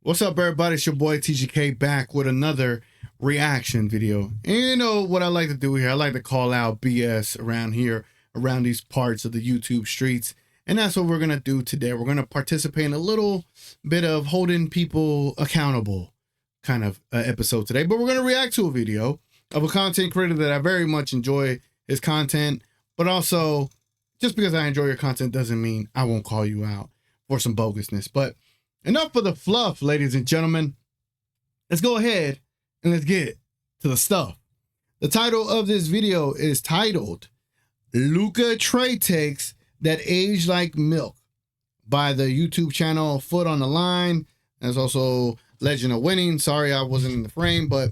What's up, everybody? It's your boy TGK back with another reaction video. And you know what I like to do here? I like to call out BS around here, around these parts of the YouTube streets. And that's what we're going to do today. We're going to participate in a little bit of holding people accountable kind of episode today. But we're going to react to a video of a content creator that I very much enjoy his content. But also, just because I enjoy your content doesn't mean I won't call you out for some bogusness. But enough of the fluff, ladies and gentlemen. Let's go ahead and let's get to the stuff. The title of this video is titled Luka Trade Takes That Age Like Milk by the YouTube channel Foot on the Line. There's also Legend of Winning. Sorry I wasn't in the frame, but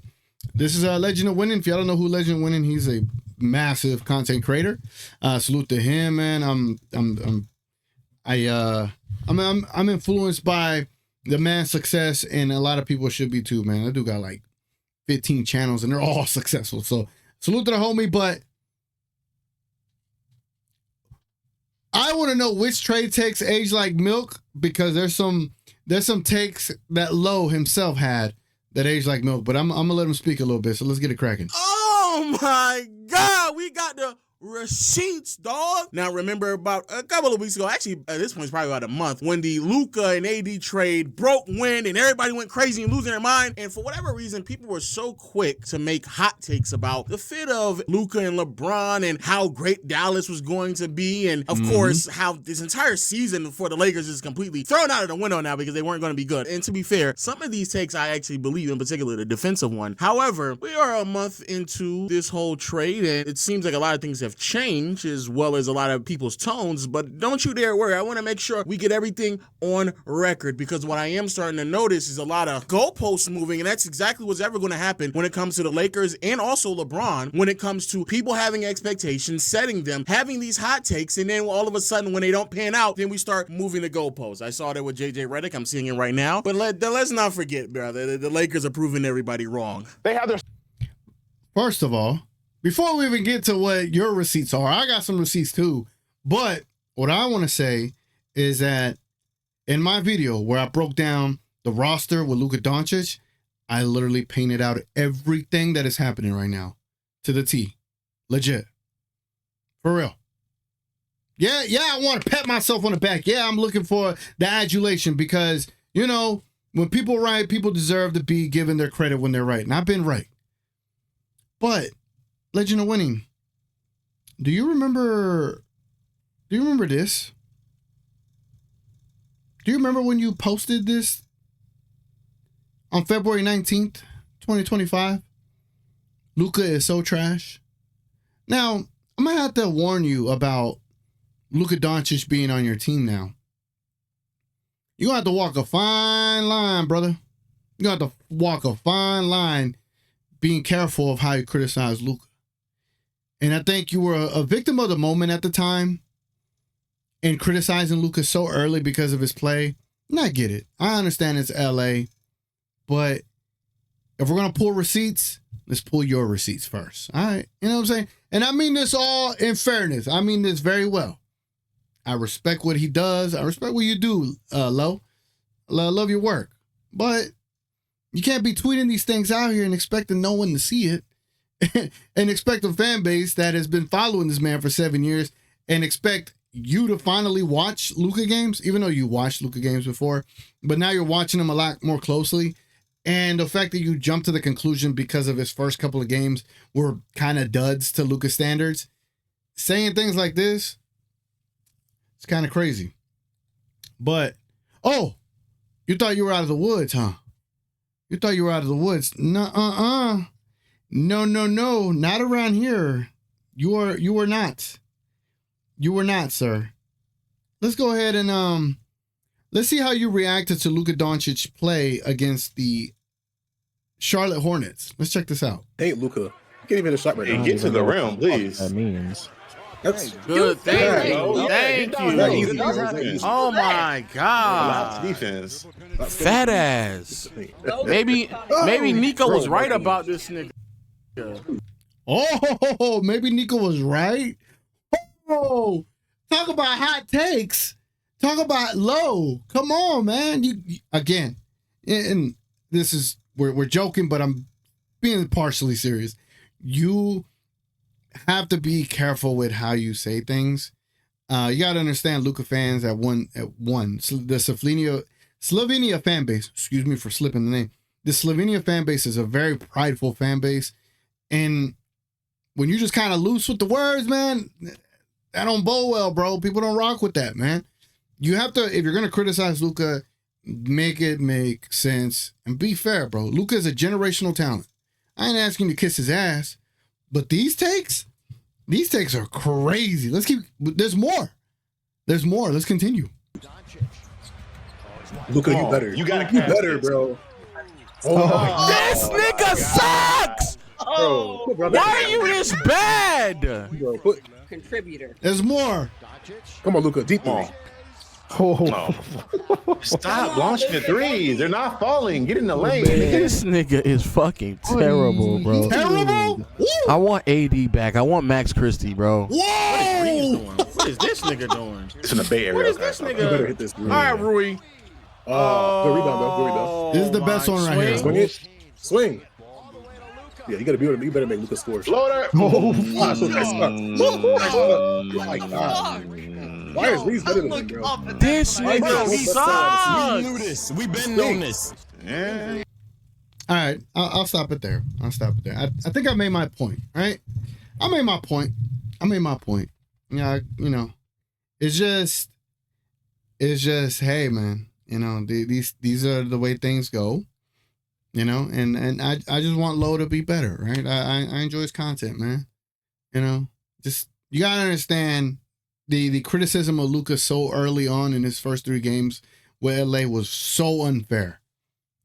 this is Legend of Winning. If y'all don't know who Legend of Winning, he's a massive content creator. Salute to him, man. I'm influenced by the man's success, and a lot of people should be too, man. I do got like 15 channels and they're all successful. So salute to the homie, but I want to know which trade takes age like milk, because there's some takes that Low himself had that age like milk, but I'm gonna let him speak a little bit. So let's get it cracking. Oh my God, we got the receipts, dog. Now, remember about a couple of weeks ago, actually at this point it's probably about a month, when the Luka and AD trade broke wind and everybody went crazy and losing their mind. And for whatever reason, people were so quick to make hot takes about the fit of Luka and LeBron and how great Dallas was going to be. And of course, how this entire season for the Lakers is completely thrown out of the window now because they weren't going to be good. And to be fair, some of these takes I actually believe, in particular the defensive one. However, we are a month into this whole trade and it seems like a lot of things have changed, as well as a lot of people's tones, but don't you dare worry. I want to make sure we get everything on record, because what I am starting to notice is a lot of goalposts moving, and that's exactly what's ever going to happen when it comes to the Lakers and also LeBron, when it comes to people having expectations, setting them, having these hot takes, and then all of a sudden when they don't pan out, then we start moving the goalposts. I saw that with JJ Redick. I'm seeing it right now, but let's not forget, brother, the Lakers are proving everybody wrong. They have their... First of all, before we even get to what your receipts are, I got some receipts too. But what I want to say is that in my video where I broke down the roster with Luka Dončić, I literally painted out everything that is happening right now to the T. Legit. For real. Yeah, I want to pat myself on the back. Yeah, I'm looking for the adulation because, you know, when people write, people deserve to be given their credit when they're right. And I've been right. But Legend of Winning, do you remember this? Do you remember when you posted this on February 19th, 2025? Luka is so trash. Now, I'm going to have to warn you about Luka Dončić being on your team now. You're going to have to walk a fine line, brother. You're going to have to walk a fine line being careful of how you criticize Luka. And I think you were a victim of the moment at the time in criticizing Luka so early because of his play. And I get it. I understand it's LA. But if we're going to pull receipts, let's pull your receipts first. All right. You know what I'm saying? And I mean this all in fairness. I mean this very well. I respect what he does. I respect what you do, Lo. Love your work. But you can't be tweeting these things out here and expecting no one to see it. And expect a fan base that has been following this man for 7 years and expect you to finally watch Luka games, even though you watched Luka games before, but now you're watching him a lot more closely. And the fact that you jumped to the conclusion because of his first couple of games were kind of duds to Luka standards, saying things like this, it's kind of crazy. But, oh, you thought you were out of the woods, huh? You thought you were out of the woods. No, not around here. You were not. You were not, sir. Let's go ahead and let's see how you reacted to Luka Dončić play against the Charlotte Hornets. Let's check this out. Hey, Luka, you can't even shot right now. Get to the rim, please. That means. That's good. Thank you. Oh my God. Defense. Fat ass. Maybe Nico was right about this nigga. Oh, maybe Nico was right. Oh, talk about hot takes. Talk about Low. Come on, man. You again. and this is we're joking, but I'm being partially serious. You have to be careful with how you say things. You got to understand Luka fans the Slovenia fan base. Excuse me for slipping the name. The Slovenia fan base is a very prideful fan base, and when you just kind of loose with the words, man, that don't bode well, bro. People don't rock with that, man. You have to, if you're gonna criticize Luka, make it make sense and be fair, bro. Luka is a generational talent. I ain't asking you to kiss his ass, but these takes are crazy. Let's keep. There's more. Let's continue. Luka, you better. You gotta be better, bro. Oh. This nigga sucks. Bro, Why are you this bad? Bro, Contributor. There's more. come on, Luka, deep ball. Stop launching the threes. They're not falling. Get in the lane. This nigga is fucking terrible, bro. Terrible. I want AD back. I want Max Christie, bro. Whoa. What is this nigga doing? It's in the Bay Area. What is this You better nigga? hit this. All right, Rui. Good rebound, bro. Good rebound. This is the best one right here. Swing it. Swing. Yeah, you gotta be able to. You better make Luka score. Floater. Ah, so nice start. Nice start. Oh my God. Why is Reese better than him, bro? This nigga sucks. We knew this. We been on this. Yeah. All right, I'll stop it there. I think I made my point. Right? I made my point. Yeah, you know, it's just, hey, man, you know, these are the way things go, you know, and I just want Low to be better, right? I enjoy his content, man. You know, just you gotta understand the criticism of Luka so early on in his first 3 games with LA was so unfair.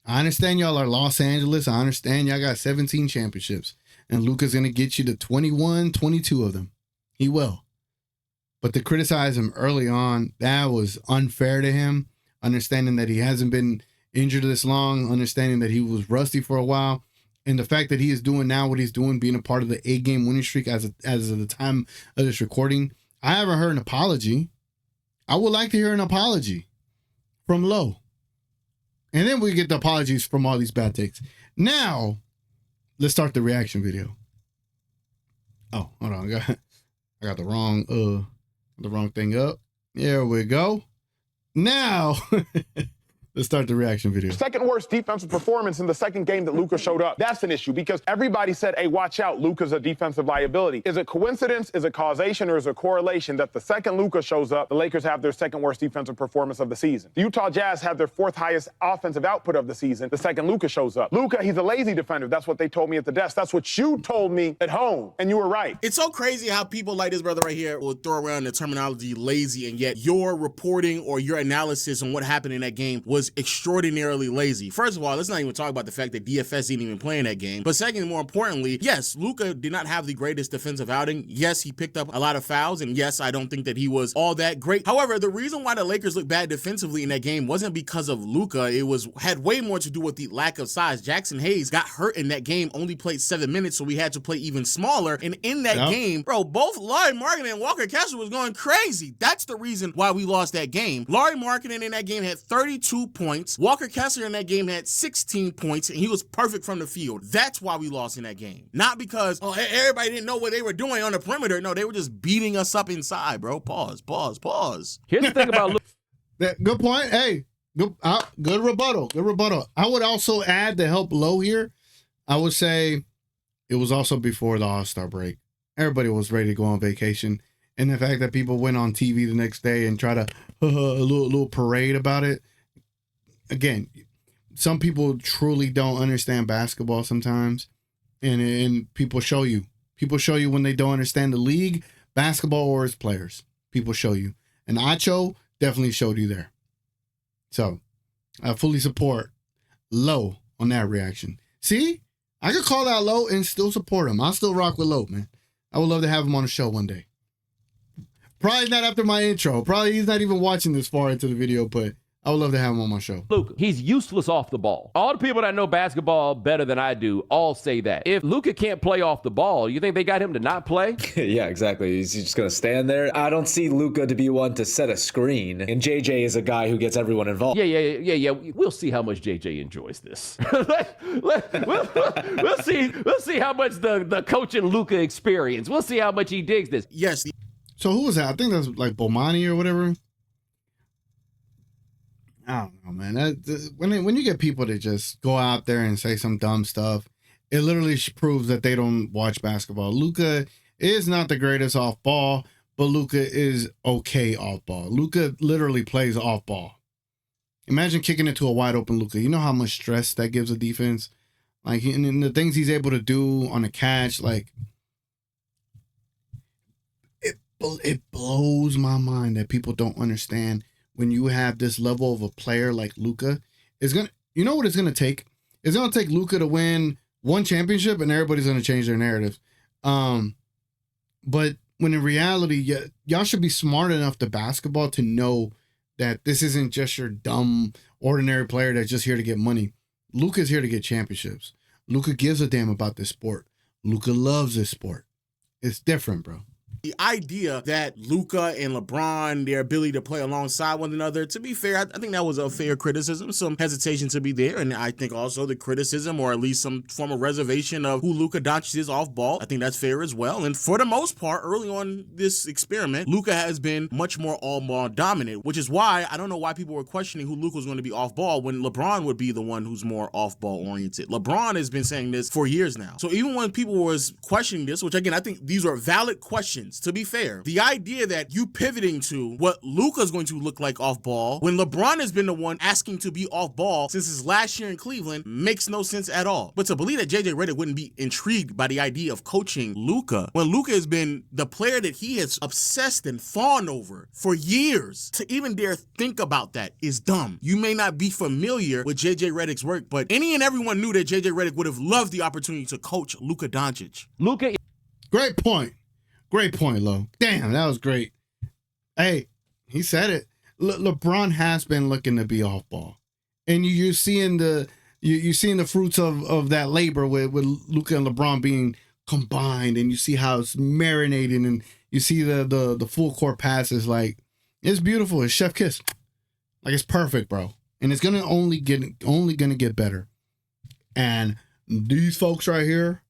I understand y'all are Los Angeles. I understand y'all got 17 championships. And Luka's going to get you to 21, 22 of them. He will. But to criticize him early on, that was unfair to him. Understanding that he hasn't been injured this long. Understanding that he was rusty for a while. And the fact that he is doing now what he's doing, being a part of the 8-game winning streak as of the time of this recording. I haven't heard an apology. I would like to hear an apology from Low. And then we get the apologies from all these bad takes. Now, let's start the reaction video. Oh, hold on. I got the wrong thing up. There we go. Now, let's start the reaction video. Second worst defensive performance in the second game that Luka showed up. That's an issue because everybody said, hey, watch out, Luka's a defensive liability. Is it coincidence, is it causation, or is it correlation that the second Luka shows up, the Lakers have their second worst defensive performance of the season? The Utah Jazz have their 4th highest offensive output of the season the second Luka shows up. Luka, he's a lazy defender. That's what they told me at the desk. That's what you told me at home, and you were right. It's so crazy how people like this brother right here will throw around the terminology lazy, and yet your reporting or your analysis on what happened in that game was extraordinary. Lazy. First of all, let's not even talk about the fact that DFS didn't even play in that game. But second, more importantly, yes, Luka did not have the greatest defensive outing. Yes, he picked up a lot of fouls, and yes, I don't think that he was all that great. However, the reason why the Lakers looked bad defensively in that game wasn't because of Luka. It had way more to do with the lack of size. Jackson Hayes got hurt in that game, only played 7 minutes, so we had to play even smaller. And in that game, bro, both Lauri Markkanen and Walker Kessler was going crazy. That's the reason why we lost that game. Lauri Markkanen in that game had 32 points. Walker Kessler in that game had 16 points, and he was perfect from the field. That's why we lost in that game. Not because, everybody didn't know what they were doing on the perimeter. No, they were just beating us up inside, bro. Pause. Here's the thing about Good point. Hey, good rebuttal. I would also add to help Low here. I would say it was also before the All-Star break. Everybody was ready to go on vacation. And the fact that people went on TV the next day and try to a little parade about it. Again, some people truly don't understand basketball sometimes, and people show you. People show you when they don't understand the league, basketball, or its players. People show you. And Acho definitely showed you there. So, I fully support Low on that reaction. See? I could call out Low and still support him. I'll still rock with Low, man. I would love to have him on the show one day. Probably not after my intro. Probably he's not even watching this far into the video, but I would love to have him on my show. Luka, he's useless off the ball. All the people that know basketball better than I do all say that. If Luka can't play off the ball, you think they got him to not play? Yeah, exactly. He's just going to stand there. I don't see Luka to be one to set a screen. And JJ is a guy who gets everyone involved. Yeah. We'll see how much JJ enjoys this. we'll see how much the coach and Luka experience. We'll see how much he digs this. Yes. So who was that? I think that's like Bomani or whatever. I don't know, man. When you get people to just go out there and say some dumb stuff, it literally proves that they don't watch basketball. Luka is not the greatest off ball, but Luka is okay off ball. Luka literally plays off ball. Imagine kicking it to a wide open Luka. You know how much stress that gives a defense? Like, and the things he's able to do on a catch, like, it blows my mind that people don't understand when you have this level of a player like Luka. You know what it's gonna take? It's gonna take Luka to win one championship, and everybody's gonna change their narrative. But when in reality, y'all should be smart enough to basketball to know that this isn't just your dumb, ordinary player that's just here to get money. Luka's here to get championships. Luka gives a damn about this sport. Luka loves this sport. It's different, bro. The idea that Luka and LeBron, their ability to play alongside one another, to be fair, I think that was a fair criticism. Some hesitation to be there. And I think also the criticism, or at least some form of reservation of who Luka Dončić is off ball, I think that's fair as well. And for the most part, early on this experiment, Luka has been much more all-ball dominant, which is why I don't know why people were questioning who Luka was going to be off ball when LeBron would be the one who's more off-ball oriented. LeBron has been saying this for years now. So even when people was questioning this, which again, I think these are valid questions, to be fair, the idea that you pivoting to what Luka's going to look like off ball when LeBron has been the one asking to be off ball since his last year in Cleveland makes no sense at all. But to believe that JJ Redick wouldn't be intrigued by the idea of coaching Luka when Luka has been the player that he has obsessed and fawned over for years, to even dare think about that is dumb. You may not be familiar with JJ Redick's work, but any and everyone knew that JJ Redick would have loved the opportunity to coach Luka Dončić. Great point. Great point, Lo. Damn, that was great. Hey, he said it. LeBron has been looking to be off ball, and you're seeing the fruits of that labor with Luka and LeBron being combined, and you see how it's marinating, and you see the full court passes. Like, it's beautiful. It's chef kiss. Like, it's perfect, bro. And it's only gonna get better. And these folks right here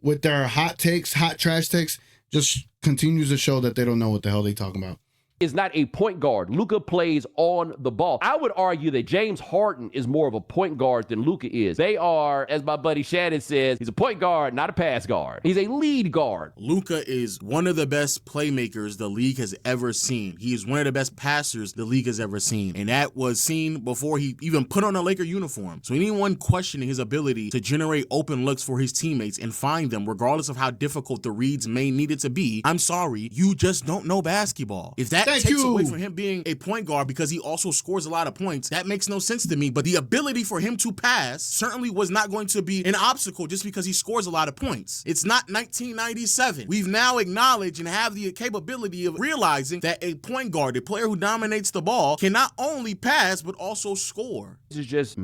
with their hot trash takes, just continues to show that they don't know what the hell they talking about. Is not a point guard. Luka plays on the ball. I would argue that James Harden is more of a point guard than Luka is. They are, as my buddy Shannon says, he's a point guard, not a pass guard. He's a lead guard. Luka is one of the best playmakers the league has ever seen. He is one of the best passers the league has ever seen. And that was seen before he even put on a Laker uniform. So anyone questioning his ability to generate open looks for his teammates and find them, regardless of how difficult the reads may need it to be, I'm sorry, you just don't know basketball. If that takes away from him being a point guard because he also scores a lot of points, that makes no sense to me. But the ability for him to pass certainly was not going to be an obstacle just because he scores a lot of points. It's not 1997. We've now acknowledged and have the capability of realizing that a point guard, a player who dominates the ball, can not only pass but also score. This is just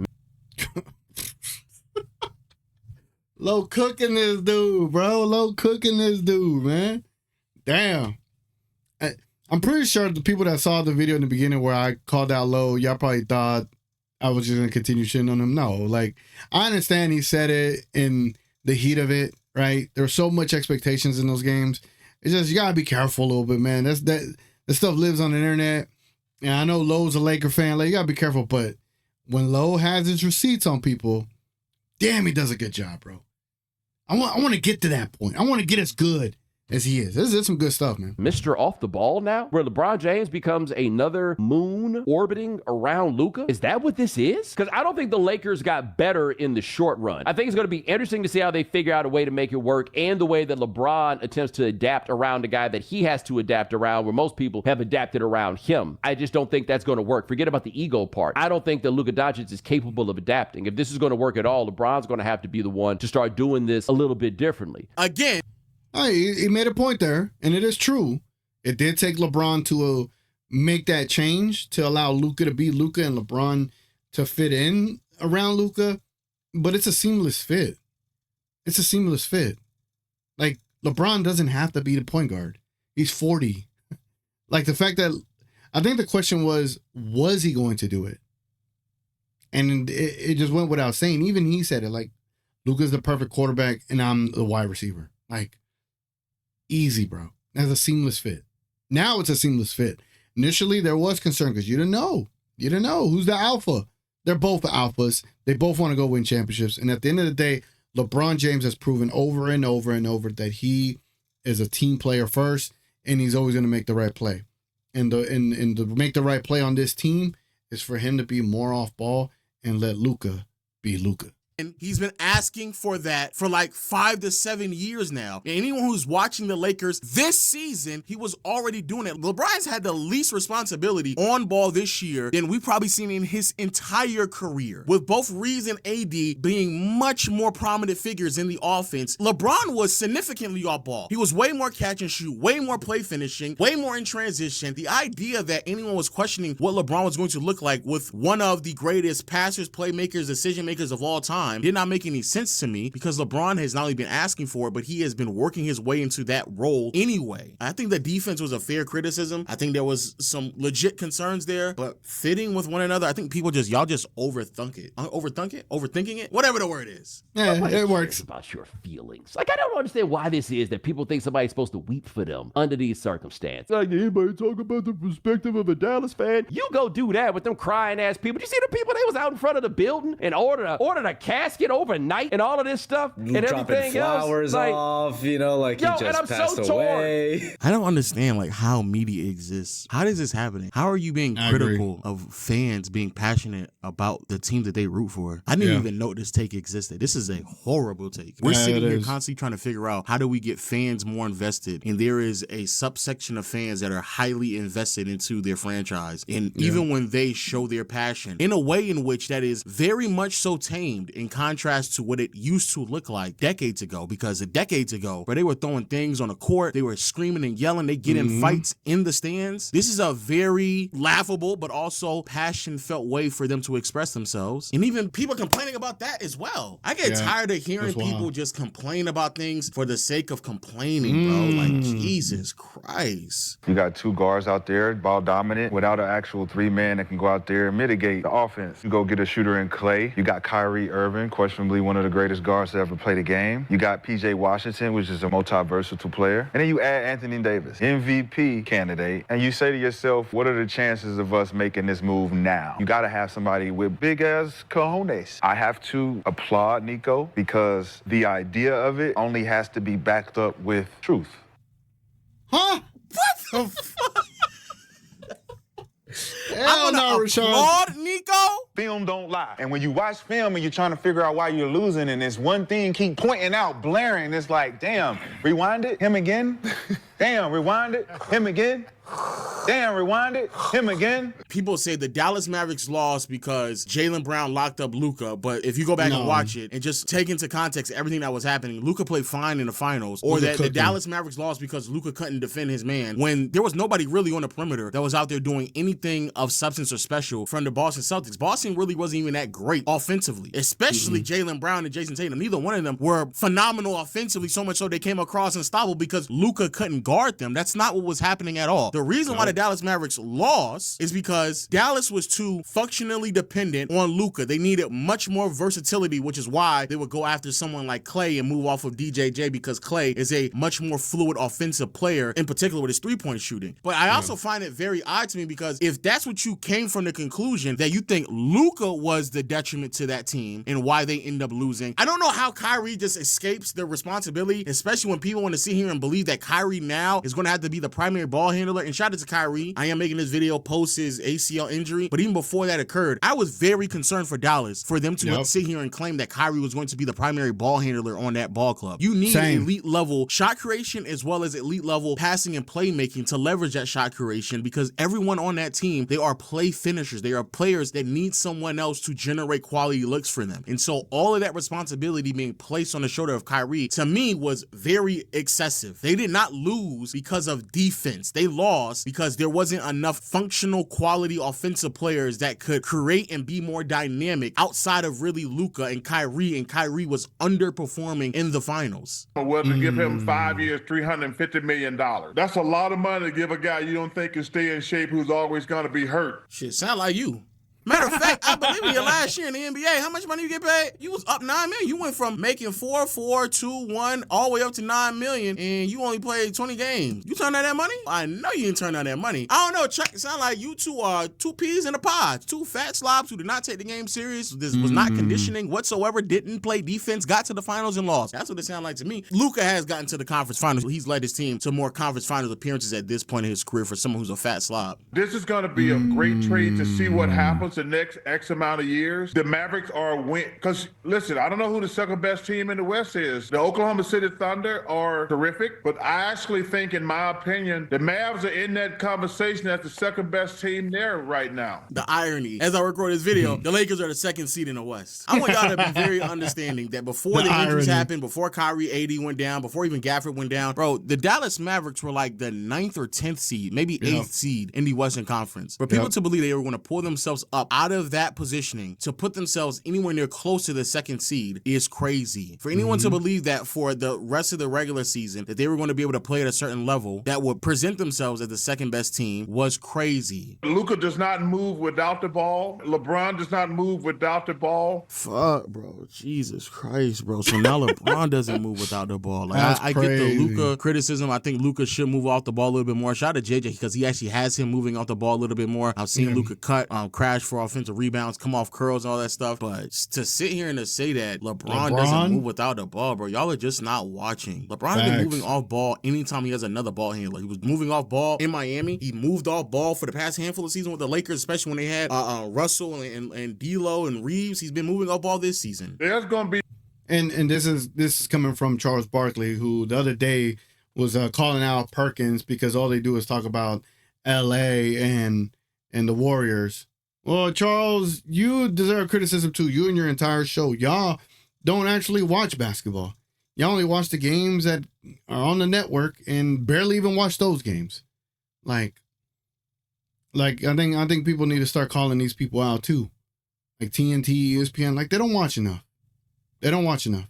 Low cooking this dude, bro. Low cooking this dude, man. Damn. I'm pretty sure the people that saw the video in the beginning where I called out Low, y'all probably thought I was just going to continue shitting on him. No, like, I understand he said it in the heat of it, right? There's so much expectations in those games. It's just, you got to be careful a little bit, man. That stuff lives on the internet. And I know Low's a Laker fan. Like, you got to be careful. But when Low has his receipts on people, damn, he does a good job, bro. I want to get to that point. I want to get as good as he is. This is some good stuff, man. Mr. Off the Ball now, where LeBron James becomes another moon orbiting around Luka. Is that what this is? Because I don't think the Lakers got better in the short run. I think it's going to be interesting to see how they figure out a way to make it work, and the way that LeBron attempts to adapt around a guy that he has to adapt around, where most people have adapted around him. I just don't think that's going to work. Forget about the ego part. I don't think that Luka Dončić is capable of adapting. If this is going to work at all, LeBron's going to have to be the one to start doing this a little bit differently. Again, He made a point there, and it is true. It did take LeBron make that change to allow Luka to be Luka and LeBron to fit in around Luka, but it's a seamless fit. It's a seamless fit. Like, LeBron doesn't have to be the point guard. He's 40. Like, the fact that, I think the question was he going to do it? And it just went without saying. Even he said it, like, Luka's the perfect quarterback and I'm the wide receiver. Like, easy, bro. That's a seamless fit. Now it's a seamless fit. Initially, there was concern because you didn't know. You didn't know who's the alpha. They're both the alphas. They both want to go win championships. And at the end of the day, LeBron James has proven over and over and over that he is a team player first, and he's always going to make the right play. And to make the right play on this team is for him to be more off ball and let Luka be Luka. And he's been asking for that for like 5 to 7 years now. And anyone who's watching the Lakers this season, he was already doing it. LeBron's had the least responsibility on ball this year than we've probably seen in his entire career. With both Reeves and AD being much more prominent figures in the offense, LeBron was significantly off ball. He was way more catch and shoot, way more play finishing, way more in transition. The idea that anyone was questioning what LeBron was going to look like with one of the greatest passers, playmakers, decision makers of all time did not make any sense to me, because LeBron has not only been asking for it, but he has been working his way into that role anyway. I think the defense was a fair criticism. I think there was some legit concerns there, but fitting with one another, I think people y'all just overthinking it, whatever the word is. Yeah, it works. About your feelings. Like, I don't understand why this is that people think somebody's supposed to weep for them under these circumstances. Like, anybody talk about the perspective of a Dallas fan? You go do that with them crying ass people. Did you see the people that was out in front of the building and ordered a casket overnight and all of this stuff and everything flowers else? Off, you know, like he just passed away. I don't understand like how media exists. How is this happening? How are you being critical of fans being passionate about the team that they root for? I didn't even know this take existed. This is a horrible take. We're sitting here constantly trying to figure out how do we get fans more invested, and there is a subsection of fans that are highly invested into their franchise, and even when they show their passion in a way in which that is very much so tamed in contrast to what it used to look like decades ago. Because decades ago, where they were throwing things on the court, they were screaming and yelling, they get in fights in the stands. This is a very laughable but also passion-felt way for them to express themselves, and even people complaining about that as well. I get tired of hearing people just complain about things for the sake of complaining, bro. Like, Jesus Christ. You got two guards out there, ball dominant, without an actual three-man that can go out there and mitigate the offense. You go get a shooter in Clay. You got Kyrie Irving, questionably one of the greatest guards to ever play the game. You got PJ Washington, which is a multi-versatile player. And then you add Anthony Davis, MVP candidate, and you say to yourself, what are the chances of us making this move now? You got to have somebody with big-ass cojones. I have to applaud Nico because the idea of it only has to be backed up with truth. Huh? What the fuck? Hell no, Rashawn. Applaud Nico? Film don't lie. And when you watch film and you're trying to figure out why you're losing and this one thing keep pointing out, blaring, it's like, damn, rewind it, him again? Damn, rewind it, him again? Damn, rewind it, him again? People say the Dallas Mavericks lost because Jaylen Brown locked up Luka, but if you go back and watch it and just take into context everything that was happening, Luka played fine in the finals. Or that the Dallas Mavericks lost because Luka couldn't defend his man when there was nobody really on the perimeter that was out there doing anything of substance or special from the Boston Celtics. Boston really wasn't even that great offensively, especially Jaylen Brown and Jason Tatum. Neither one of them were phenomenal offensively, so much so they came across unstoppable because Luka couldn't guard them. That's not what was happening at all. The reason why the Dallas Mavericks lost is because Dallas was too functionally dependent on Luka. They needed much more versatility, which is why they would go after someone like Clay and move off of DJJ, because Clay is a much more fluid offensive player, in particular with his three-point shooting. But I also find it very odd to me because if that's what you came from the conclusion that you think Luka was the detriment to that team and why they end up losing, I don't know how Kyrie just escapes the responsibility, especially when people want to sit here and believe that Kyrie now is going to have to be the primary ball handler. And shout out to Kyrie. I am making this video post his ACL injury, but even before that occurred, I was very concerned for Dallas for them to sit here and claim that Kyrie was going to be the primary ball handler on that ball club. You need elite level shot creation as well as elite level passing and playmaking to leverage that shot creation, because everyone on that team, they are play finishers. They are players that need someone else to generate quality looks for them. And so all of that responsibility being placed on the shoulder of Kyrie, to me, was very excessive. They did not lose because of defense. They lost because there wasn't enough functional quality offensive players that could create and be more dynamic outside of really Luka and Kyrie was underperforming in the finals. Whether to give him 5 years, $350 million. That's a lot of money to give a guy you don't think can stay in shape who's always going to be hurt. Shit, sound like you. Matter of fact, I believe in your last year in the NBA, how much money you get paid? You was up $9 million. You went from making 4, 2, 1, all the way up to $9 million, and you only played 20 games. You turned down that money? I know you didn't turn down that money. I don't know, Chuck. It sound like you two are two peas in a pod. Two fat slobs who did not take the game serious. This was not conditioning whatsoever. Didn't play defense. Got to the finals and lost. That's what it sounded like to me. Luka has gotten to the conference finals. He's led his team to more conference finals appearances at this point in his career for someone who's a fat slob. This is going to be a great trade to see what happens the next X amount of years. The Mavericks are a win. Because, listen, I don't know who the second best team in the West is. The Oklahoma City Thunder are terrific, but I actually think, in my opinion, the Mavs are in that conversation as the second best team there right now. The irony, as I record this video, the Lakers are the second seed in the West. I want y'all to be very understanding that before the injuries happened, before Kyrie, AD went down, before even Gafford went down, bro, the Dallas Mavericks were like the 9th or 10th seed, maybe 8th seed in the Western Conference. For people to believe they were going to pull themselves up out of that positioning to put themselves anywhere near close to the second seed is crazy. For anyone to believe that for the rest of the regular season that they were going to be able to play at a certain level that would present themselves as the second best team was crazy. Luka does not move without the ball. LeBron does not move without the ball. Fuck, bro. Jesus Christ, bro. So now LeBron doesn't move without the ball. Like, I get the Luka criticism. I think Luka should move off the ball a little bit more. Shout out to JJ because he actually has him moving off the ball a little bit more. I've seen Luka cut, crash for offensive rebounds, come off curls and all that stuff. But to sit here and to say that LeBron doesn't move without the ball, bro, y'all are just not watching. LeBron has been moving off ball anytime he has another ball handler. He was moving off ball in Miami. He moved off ball for the past handful of seasons with the Lakers, especially when they had Russell and D'Lo and Reeves. He's been moving off ball this season. There's going to be... And this is coming from Charles Barkley, who the other day was calling out Perkins because all they do is talk about LA and the Warriors. Well, Charles, you deserve criticism too. You and your entire show. Y'all don't actually watch basketball. Y'all only watch the games that are on the network and barely even watch those games. Like I think people need to start calling these people out too. Like TNT, ESPN, like they don't watch enough. They don't watch enough.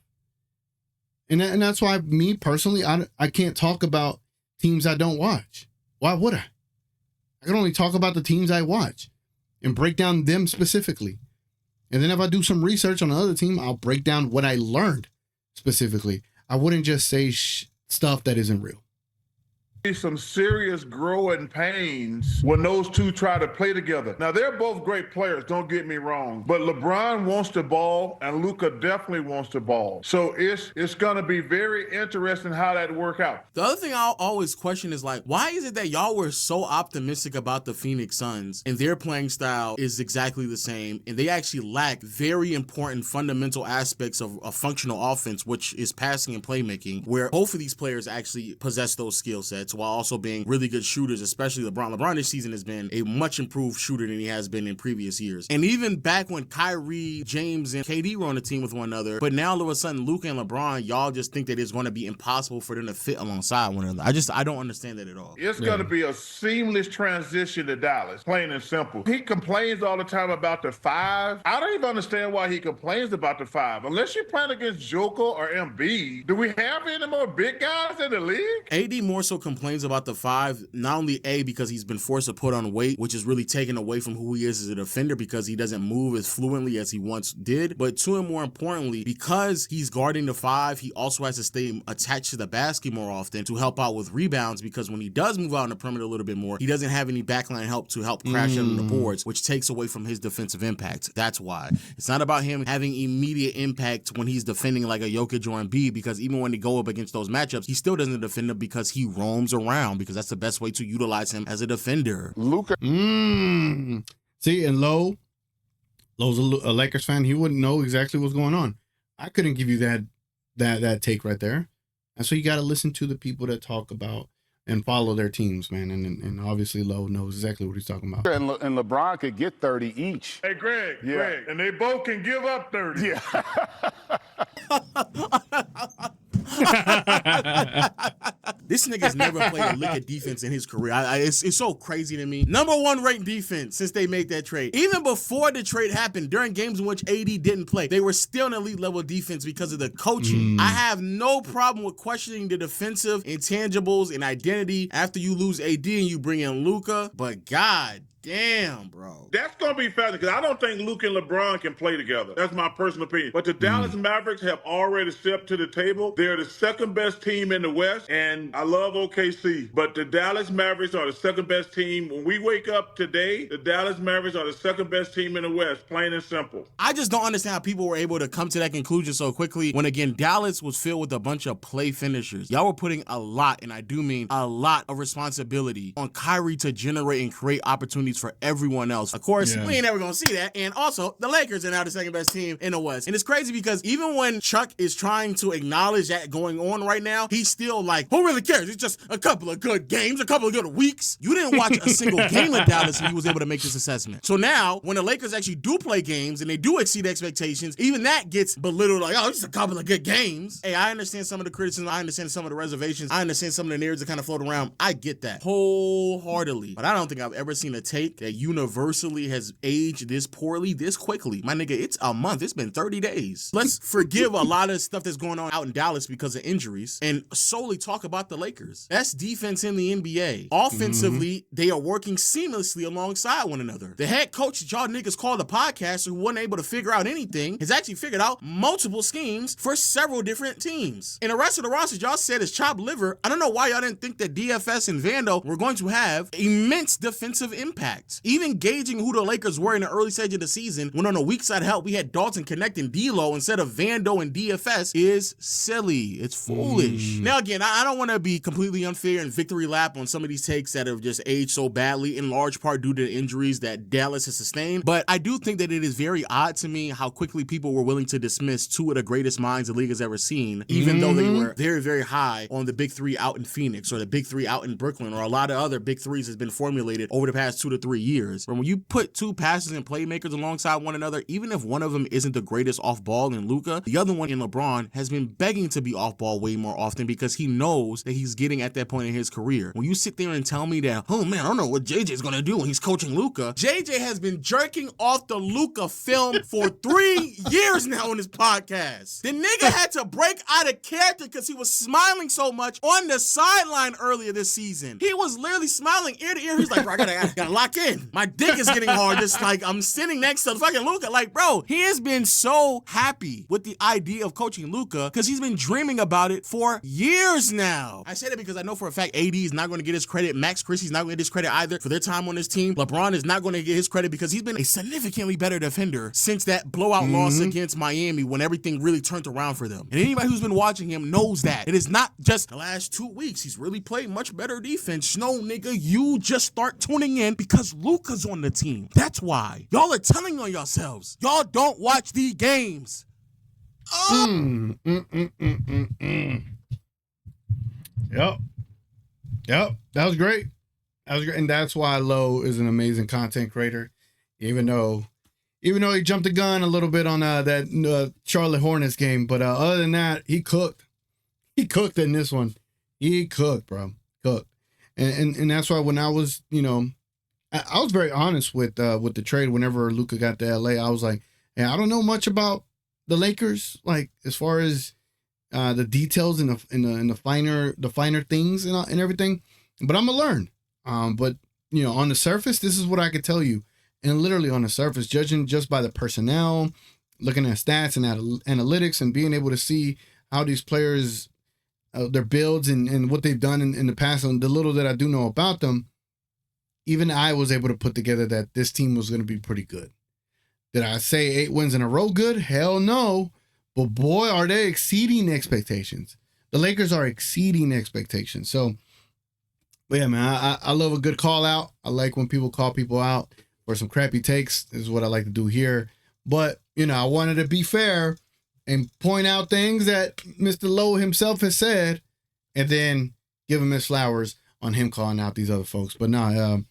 And that's why me personally, I can't talk about teams I don't watch. Why would I? I can only talk about the teams I watch and break down them specifically. And then if I do some research on another team, I'll break down what I learned specifically. I wouldn't just say stuff that isn't real. Some serious growing pains when those two try to play together. Now, they're both great players, don't get me wrong, but LeBron wants the ball and Luka definitely wants the ball. So it's going to be very interesting how that work out. The other thing I'll always question is like, why is it that y'all were so optimistic about the Phoenix Suns and their playing style is exactly the same and they actually lack very important fundamental aspects of a functional offense, which is passing and playmaking, where both of these players actually possess those skill sets while also being really good shooters, especially LeBron. LeBron this season has been a much improved shooter than he has been in previous years. And even back when Kyrie, James, and KD were on the team with one another, but now all of a sudden Luka and LeBron, y'all just think that it's going to be impossible for them to fit alongside one another. I don't understand that at all. It's going to be a seamless transition to Dallas, plain and simple. He complains all the time about the 5. I don't even understand why he complains about the 5. Unless you're playing against Joker or Embiid, do we have any more big guys in the league? AD more so complains about the 5, not only because he's been forced to put on weight, which is really taken away from who he is as a defender because he doesn't move as fluently as he once did, but to and more importantly, because he's guarding the 5, he also has to stay attached to the basket more often to help out with rebounds because when he does move out on the perimeter a little bit more, he doesn't have any backline help to help crash out on the boards, which takes away from his defensive impact. That's why. It's not about him having immediate impact when he's defending like a Jokic or Embiid because even when they go up against those matchups, he still doesn't defend them because he roams around because that's the best way to utilize him as a defender. Luka. See, and Lowe's a Lakers fan. He wouldn't know exactly what's going on. I couldn't give you that take right there. And so you got to listen to the people that talk about and follow their teams, man. And obviously Lowe knows exactly what he's talking about. And LeBron could get 30 each. Hey, Greg, Yeah. Greg, and they both can give up 30. Yeah. This nigga's never played a lick of defense in his career. It's so crazy to me. Number 1 ranked defense since they made that trade. Even before the trade happened, during games in which AD didn't play, they were still an elite level defense because of the coaching. I have no problem with questioning the defensive intangibles and identity after you lose AD and you bring in Luka, but God damn, bro. That's going to be fascinating because I don't think Luka and LeBron can play together. That's my personal opinion. But the Dallas Mavericks have already stepped to the table. They're the second best team in the West, and I love OKC. But the Dallas Mavericks are the second best team. When we wake up today, the Dallas Mavericks are the second best team in the West, plain and simple. I just don't understand how people were able to come to that conclusion so quickly when, again, Dallas was filled with a bunch of play finishers. Y'all were putting a lot, and I do mean a lot of responsibility on Kyrie to generate and create opportunities for everyone else. Of course, we ain't never gonna see that. And also, the Lakers are now the second best team in the West. And it's crazy because even when Chuck is trying to acknowledge that going on right now, he's still like, who really cares? It's just a couple of good games, a couple of good weeks. You didn't watch a single game of Dallas and you was able to make this assessment. So now, when the Lakers actually do play games and they do exceed expectations, even that gets belittled like, oh, it's just a couple of good games. Hey, I understand some of the criticism. I understand some of the reservations. I understand some of the narratives that kind of float around. I get that wholeheartedly. But I don't think I've ever seen a take that universally has aged this poorly, this quickly. My nigga, it's a month. It's been 30 days. Let's forgive a lot of stuff that's going on out in Dallas because of injuries and solely talk about the Lakers. Best defense in the NBA. Offensively, they are working seamlessly alongside one another. The head coach that y'all niggas called a podcaster who wasn't able to figure out anything has actually figured out multiple schemes for several different teams. And the rest of the roster y'all said is chopped liver. I don't know why y'all didn't think that DFS and Vando were going to have immense defensive impact. Even gauging who the Lakers were in the early stage of the season, when on the weak side help, we had Dalton connecting D'Lo instead of Vando and DFS is silly. It's foolish. Now, again, I don't want to be completely unfair and victory lap on some of these takes that have just aged so badly, in large part due to the injuries that Dallas has sustained. But I do think that it is very odd to me how quickly people were willing to dismiss 2 of the greatest minds the league has ever seen, even though they were very, very high on the big 3 out in Phoenix or the big 3 out in Brooklyn or a lot of other big 3s has been formulated over the past 2 to 3 years. But when you put 2 passers and playmakers alongside one another, even if one of them isn't the greatest off ball in Luka, the other one in LeBron has been begging to be off ball way more often because he knows that he's getting at that point in his career. When you sit there and tell me that, oh man, I don't know what JJ's gonna do when he's coaching Luka. JJ has been jerking off the Luka film for 3 years now on his podcast. The nigga had to break out of character because he was smiling so much on the sideline earlier this season. He was literally smiling ear to ear. He's like, bro, I gotta lock in. My dick is getting hard. Just like I'm sitting next to fucking Luka. Like, bro, he has been so happy with the idea of coaching Luka because he's been dreaming about it for years now. I say that because I know for a fact AD is not going to get his credit. Max Christie's not going to get his credit either for their time on this team. LeBron is not going to get his credit because he's been a significantly better defender since that blowout loss against Miami when everything really turned around for them. And anybody who's been watching him knows that. It is not just the last 2 weeks. He's really played much better defense. No, nigga, you just start tuning in because Luka's on the team. That's why. Y'all are telling on yourselves. Y'all don't watch the games. Yep. That was great. And that's why Lowe is an amazing content creator. Even though he jumped the gun a little bit on that Charlotte Hornets game. But other than that, he cooked. He cooked in this one. He cooked, bro. Cooked. And that's why when I was, I was very honest with the trade. Whenever Luka got to LA, I was like, hey, I don't know much about the Lakers, like as far as the details and the finer things and everything. But I'm gonna learn. But on the surface, this is what I could tell you. And literally on the surface, judging just by the personnel, looking at stats and analytics, and being able to see how these players, their builds and what they've done in the past, and the little that I do know about them, even I was able to put together that this team was going to be pretty good. Did I say 8 wins in a row good? Hell no. But boy, are they exceeding expectations. The Lakers are exceeding expectations. So, but yeah, man, I love a good call out. I like when people call people out for some crappy takes. This is what I like to do here. But, I wanted to be fair and point out things that Mr. Lowe himself has said and then give him his flowers on him calling out these other folks. But no,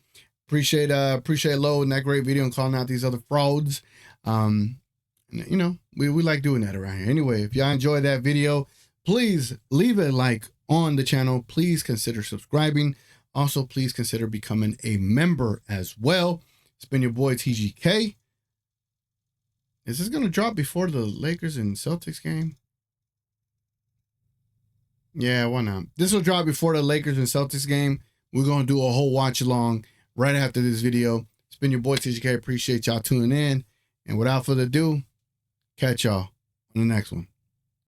appreciate Lo and that great video and calling out these other frauds. You know, we like doing that around here. Anyway, if y'all enjoyed that video, please leave a like on the channel. Please consider subscribing. Also, please consider becoming a member as well. It's been your boy TGK. Is this going to drop before the Lakers and Celtics game? Yeah, why not? This will drop before the Lakers and Celtics game. We're going to do a whole watch along right after this video. It's been your boy TGK. Appreciate y'all tuning in. And without further ado, catch y'all on the next one.